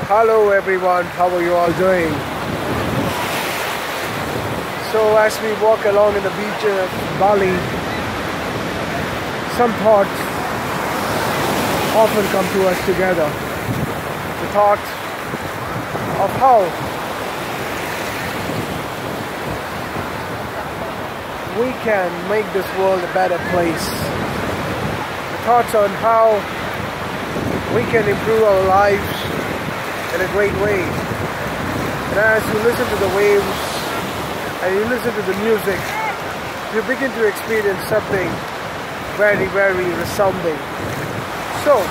Hello everyone, how are you all doing? So as we walk along in the beach of Bali, some thoughts often come to us together. The thought of how we can make this world a better place. The thoughts on how we can improve our lives in a great way. And as you listen to the waves and you listen to the music, you begin to experience something very, very resounding. So,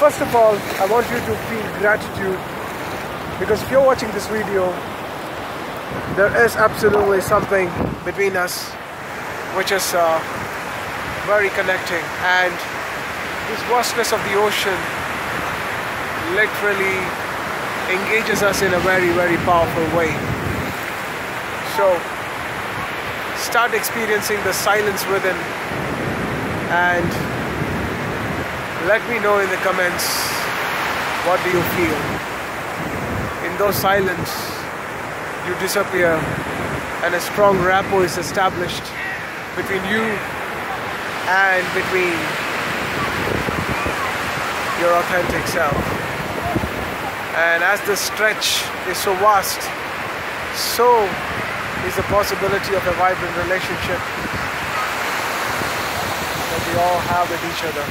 first of all, I want you to feel gratitude, because if you're watching this video, there is absolutely something between us which is very connecting, and this vastness of the ocean literally engages us in a very, very powerful way. So start experiencing the silence within, and let me know in the comments, what do you feel? In those silence, you disappear and a strong rapport is established between you and between your authentic self. And as the stretch is so vast, so is the possibility of a vibrant relationship that we all have with each other.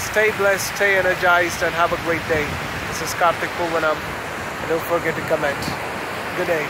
Stay blessed, stay energized, and have a great day. This is Karthik Poovanam, and don't forget to comment. Good day.